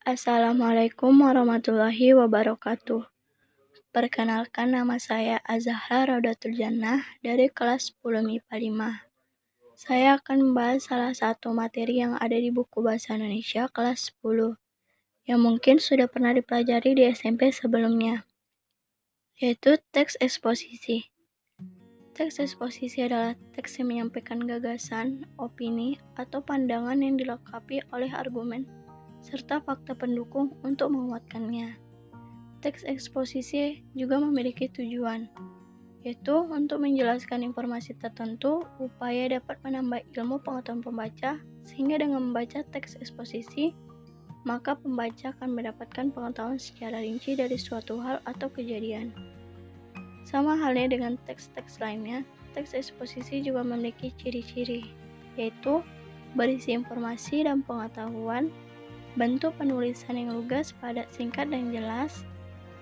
Assalamualaikum warahmatullahi wabarakatuh. Perkenalkan, nama saya Azahra Rodatul Jannah dari kelas 10 MIPA 5. Saya akan membahas salah satu materi yang ada di buku Bahasa Indonesia kelas 10 yang mungkin sudah pernah dipelajari di SMP sebelumnya, yaitu teks eksposisi. Teks eksposisi adalah teks yang menyampaikan gagasan, opini, atau pandangan yang dilengkapi oleh argumen serta fakta pendukung untuk menguatkannya. Teks eksposisi juga memiliki tujuan, yaitu untuk menjelaskan informasi tertentu upaya dapat menambah ilmu pengetahuan pembaca, sehingga dengan membaca teks eksposisi, maka pembaca akan mendapatkan pengetahuan secara rinci dari suatu hal atau kejadian. Sama halnya dengan teks-teks lainnya, teks eksposisi juga memiliki ciri-ciri, yaitu berisi informasi dan pengetahuan, bentuk penulisan yang lugas, padat, singkat, dan jelas,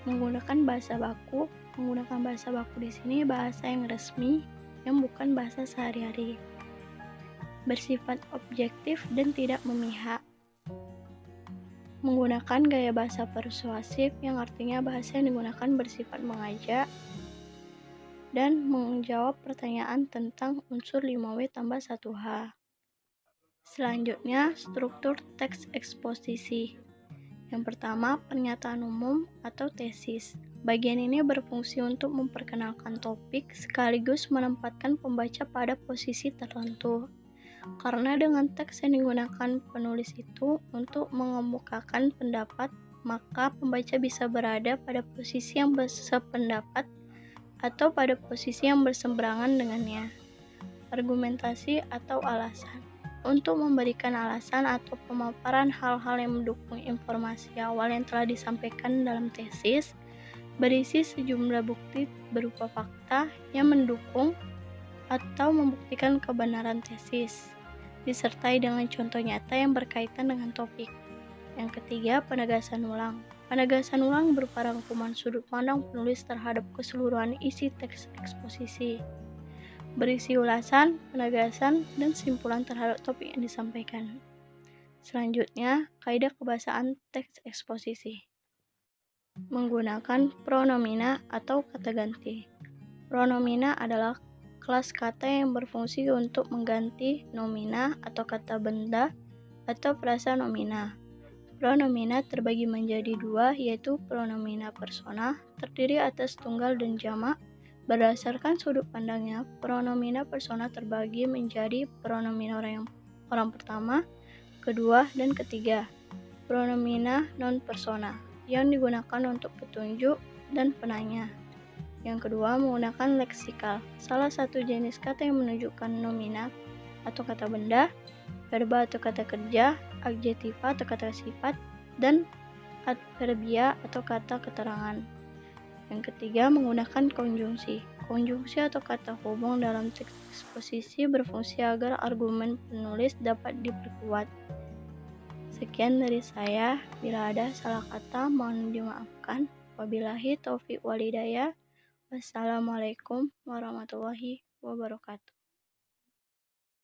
menggunakan bahasa baku. Menggunakan bahasa baku di sini bahasa yang resmi, yang bukan bahasa sehari-hari. Bersifat objektif dan tidak memihak. Menggunakan gaya bahasa persuasif, yang artinya bahasa yang digunakan bersifat mengajak dan menjawab pertanyaan tentang unsur 5W tambah 1H. Selanjutnya, struktur teks eksposisi. Yang pertama, pernyataan umum atau tesis. Bagian ini berfungsi untuk memperkenalkan topik sekaligus menempatkan pembaca pada posisi tertentu. Karena dengan teks yang digunakan penulis itu untuk mengemukakan pendapat, maka pembaca bisa berada pada posisi yang bersependapat atau pada posisi yang berseberangan dengannya. Argumentasi atau alasan. Untuk memberikan alasan atau pemaparan hal-hal yang mendukung informasi awal yang telah disampaikan dalam tesis, berisi sejumlah bukti berupa fakta yang mendukung atau membuktikan kebenaran tesis, disertai dengan contoh nyata yang berkaitan dengan topik. Yang ketiga, penegasan ulang. Penegasan ulang berupa rangkuman sudut pandang penulis terhadap keseluruhan isi teks eksposisi. Berisi ulasan, penegasan, dan simpulan terhadap topik yang disampaikan. Selanjutnya, kaidah kebahasaan teks eksposisi. Menggunakan pronomina atau kata ganti. Pronomina adalah kelas kata yang berfungsi untuk mengganti nomina atau kata benda atau frasa nomina. Pronomina terbagi menjadi dua, yaitu pronomina persona, terdiri atas tunggal dan jamak. Berdasarkan sudut pandangnya, pronomina persona terbagi menjadi pronomina orang pertama, kedua, dan ketiga. Pronomina non-persona yang digunakan untuk petunjuk dan penanya. Yang kedua, menggunakan leksikal, salah satu jenis kata yang menunjukkan nomina atau kata benda, verba atau kata kerja, adjektiva atau kata sifat, dan adverbia atau kata keterangan. Yang ketiga, menggunakan konjungsi. Konjungsi atau kata hubung dalam teks eksposisi berfungsi agar argumen penulis dapat diperkuat. Sekian dari saya. Bila ada salah kata, mohon dimaafkan. Wabillahi taufiq wal hidayah. Wassalamualaikum warahmatullahi wabarakatuh.